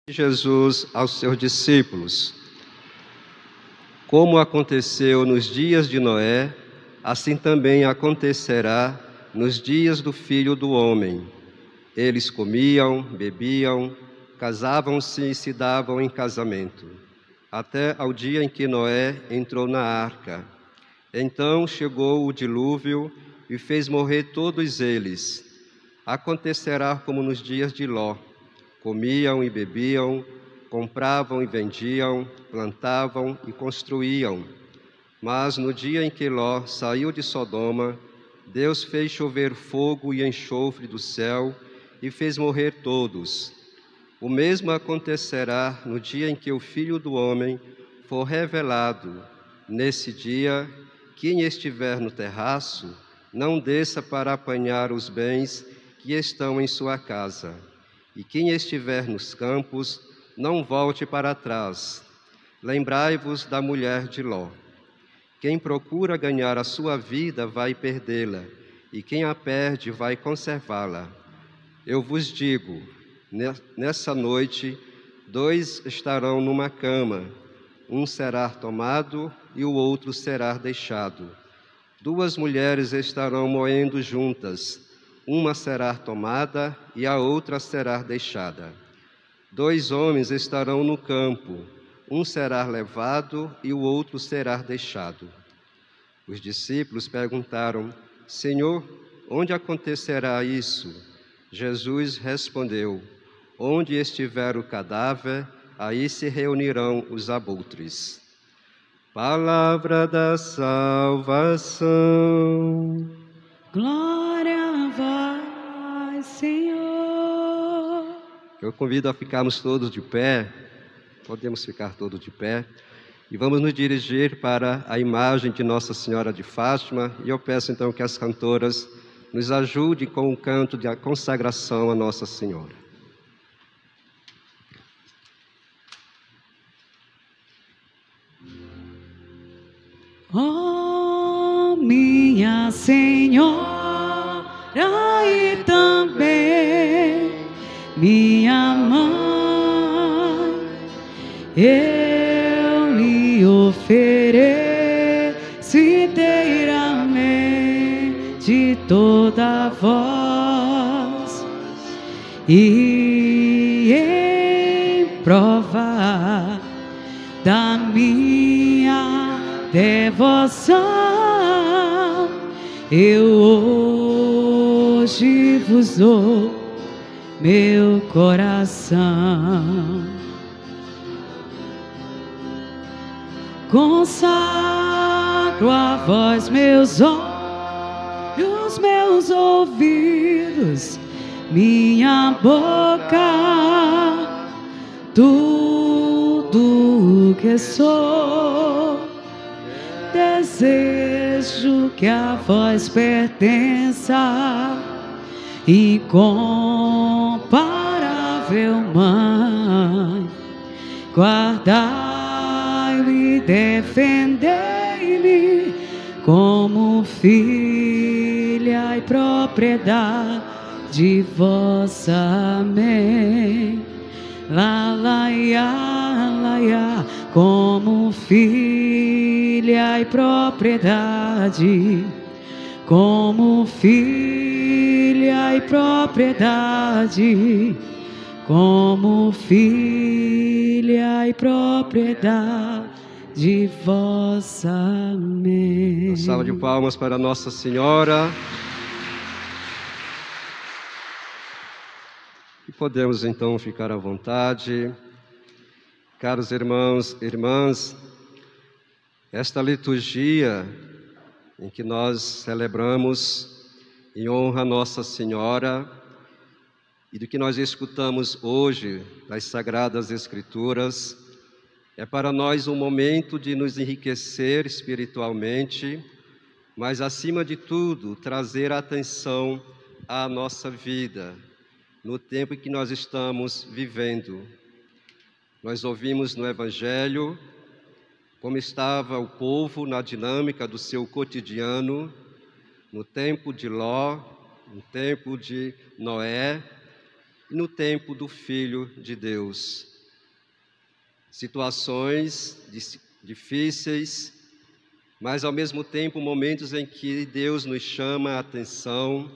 Jesus aos seus discípulos: como aconteceu nos dias de Noé, assim também acontecerá nos dias do Filho do Homem. Eles comiam, bebiam, casavam-se e se davam em casamento, até ao dia em que Noé entrou na arca. Então chegou o dilúvio e fez morrer todos eles. Acontecerá como nos dias de Ló: comiam e bebiam, compravam e vendiam, plantavam e construíam. Mas no dia em que Ló saiu de Sodoma, Deus fez chover fogo e enxofre do céu e fez morrer todos. O mesmo acontecerá no dia em que o Filho do Homem for revelado. Nesse dia, quem estiver no terraço, não desça para apanhar os bens que estão em sua casa. E quem estiver nos campos, não volte para trás. Lembrai-vos da mulher de Ló. Quem procura ganhar a sua vida vai perdê-la, e quem a perde vai conservá-la. Eu vos digo, nessa noite, 2 estarão numa cama, um será tomado e o outro será deixado. 2 mulheres estarão moendo juntas, uma será tomada e a outra será deixada. 2 homens estarão no campo, um será levado e o outro será deixado. Os discípulos perguntaram: Senhor, onde acontecerá isso? Jesus respondeu: onde estiver o cadáver, aí se reunirão os abutres. Palavra da salvação. Glória a vós, Senhor. Eu convido a ficarmos todos de pé. Podemos ficar todos de pé. E vamos nos dirigir para a imagem de Nossa Senhora de Fátima. E eu peço então que as cantoras nos ajudem com o canto de consagração a Nossa Senhora. Oh, minha Senhora e também minha mãe, eu lhe ofereço inteiramente toda a voz, e em prova da minha devoção, eu hoje vos dou meu coração. Consagro a vós meus olhos, meus ouvidos, minha boca, tudo que sou. Desejo que a vós pertença, incomparável Mãe. Guardai-me, defendei-me como filha e propriedade vossa. Amém. Lá, lá, ia, como filha e propriedade, como filha e propriedade, como filha e propriedade vossa. Amém. Uma salva de palmas para Nossa Senhora. E podemos então ficar à vontade. Caros irmãos e irmãs, esta liturgia em que nós celebramos em honra a Nossa Senhora e do que nós escutamos hoje das Sagradas Escrituras, é para nós um momento de nos enriquecer espiritualmente, mas acima de tudo, trazer atenção à nossa vida, no tempo em que nós estamos vivendo. Nós ouvimos no Evangelho como estava o povo na dinâmica do seu cotidiano, no tempo de Ló, no tempo de Noé e no tempo do Filho de Deus. situações difíceis, mas ao mesmo tempo momentos em que Deus nos chama a atenção,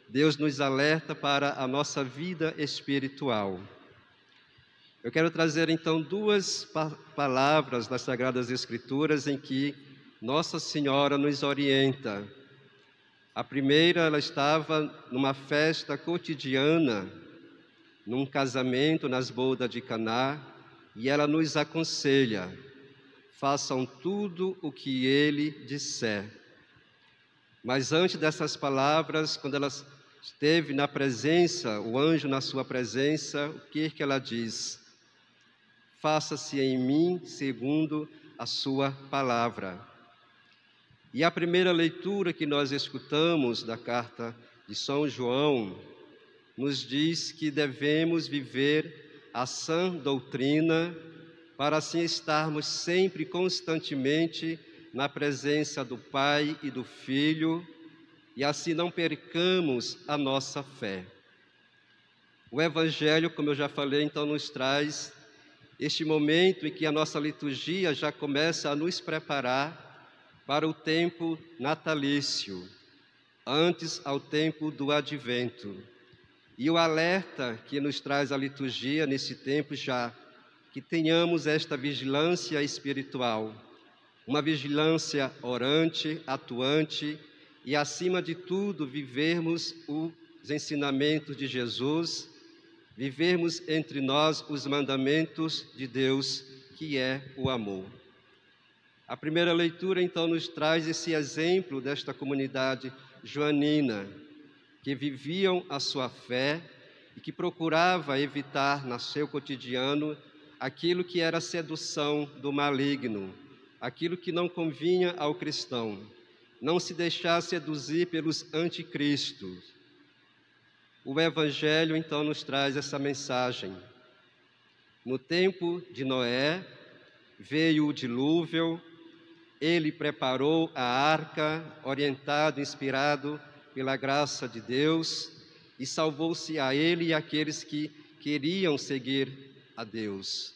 Deus nos alerta para a nossa vida espiritual. Eu quero trazer então duas palavras das Sagradas Escrituras em que Nossa Senhora nos orienta. A primeira, ela estava numa festa cotidiana, num casamento nas bodas de Caná, e ela nos aconselha: façam tudo o que ele disser. Mas antes dessas palavras, quando ela esteve na presença, o anjo na sua presença, o que ela diz? Faça-se em mim segundo a sua palavra. E a primeira leitura que nós escutamos da carta de São João nos diz que devemos viver a sã doutrina para assim estarmos sempre, constantemente, na presença do Pai e do Filho, e assim não percamos a nossa fé. O Evangelho, como eu já falei, então nos traz este momento em que a nossa liturgia já começa a nos preparar para o tempo natalício, antes ao tempo do advento. E o alerta que nos traz a liturgia nesse tempo já, que tenhamos esta vigilância espiritual, uma vigilância orante, atuante e, acima de tudo, vivermos os ensinamentos de Jesus, vivermos entre nós os mandamentos de Deus, que é o amor. A primeira leitura, então, nos traz esse exemplo desta comunidade joanina, que viviam a sua fé e que procurava evitar no seu cotidiano aquilo que era sedução do maligno, aquilo que não convinha ao cristão, não se deixar seduzir pelos anticristos. O Evangelho, então, nos traz essa mensagem. No tempo de Noé, veio o dilúvio, ele preparou a arca, orientado, inspirado pela graça de Deus, e salvou-se a ele e aqueles que queriam seguir a Deus.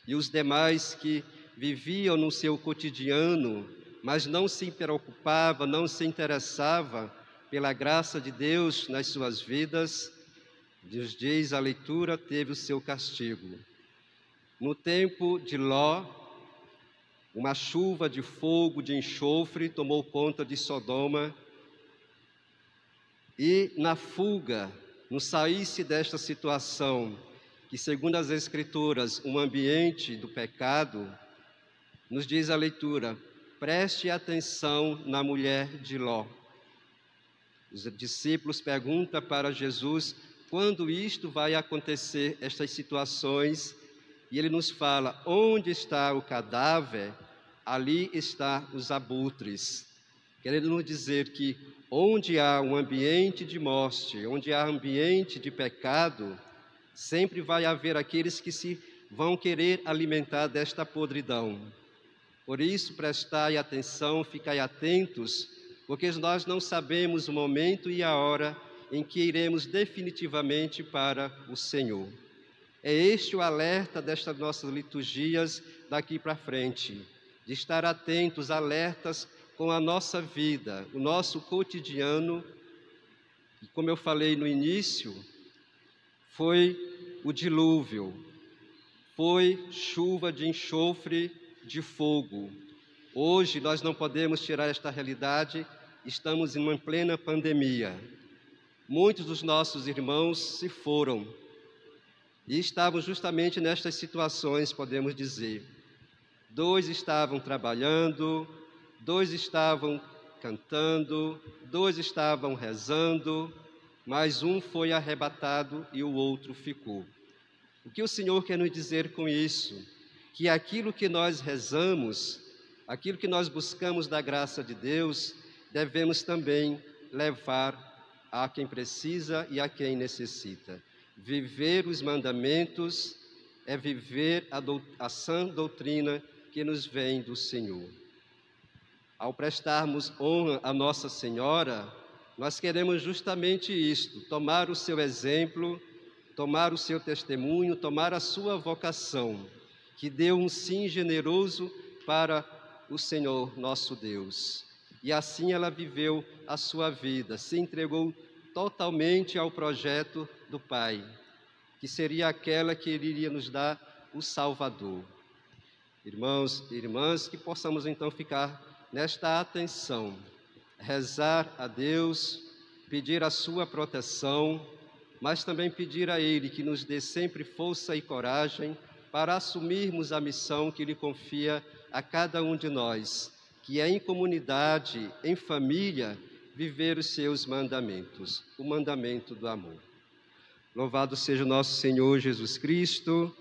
E os demais que viviam no seu cotidiano, mas não se preocupava, não se interessava pela graça de Deus nas suas vidas, nos diz a leitura, teve o seu castigo. No tempo de Ló, uma chuva de fogo, de enxofre, tomou conta de Sodoma, e na fuga, no sair-se desta situação, que segundo as Escrituras, um ambiente do pecado, nos diz a leitura, preste atenção na mulher de Ló. Os discípulos perguntam para Jesus quando isto vai acontecer, estas situações, e ele nos fala, onde está o cadáver, ali está os abutres. Querendo nos dizer que onde há um ambiente de morte, onde há ambiente de pecado, sempre vai haver aqueles que se vão querer alimentar desta podridão. Por isso, prestai atenção, ficai atentos, porque nós não sabemos o momento e a hora em que iremos definitivamente para o Senhor. É este o alerta destas nossas liturgias daqui para frente, de estar atentos, alertas com a nossa vida, o nosso cotidiano. E como eu falei no início, foi o dilúvio, foi chuva de enxofre, de fogo. Hoje nós não podemos tirar esta realidade, estamos em uma plena pandemia. Muitos dos nossos irmãos se foram e estavam justamente nestas situações, podemos dizer. 2 estavam trabalhando, 2 estavam cantando, 2 estavam rezando, mas um foi arrebatado e o outro ficou. O que o Senhor quer nos dizer com isso? Que aquilo que nós rezamos, aquilo que nós buscamos da graça de Deus, devemos também levar a quem precisa e a quem necessita. Viver os mandamentos é viver a sã doutrina que nos vem do Senhor. Ao prestarmos honra a Nossa Senhora, nós queremos justamente isto, tomar o seu exemplo, tomar o seu testemunho, tomar a sua vocação, que deu um sim generoso para o Senhor nosso Deus. E assim ela viveu a sua vida, se entregou totalmente ao projeto do Pai, que seria aquela que Ele iria nos dar o Salvador. Irmãos e irmãs, que possamos então ficar nesta atenção, rezar a Deus, pedir a sua proteção, mas também pedir a Ele que nos dê sempre força e coragem para assumirmos a missão que Ele confia a cada um de nós, que é em comunidade, em família, viver os seus mandamentos, o mandamento do amor. Louvado seja o nosso Senhor Jesus Cristo.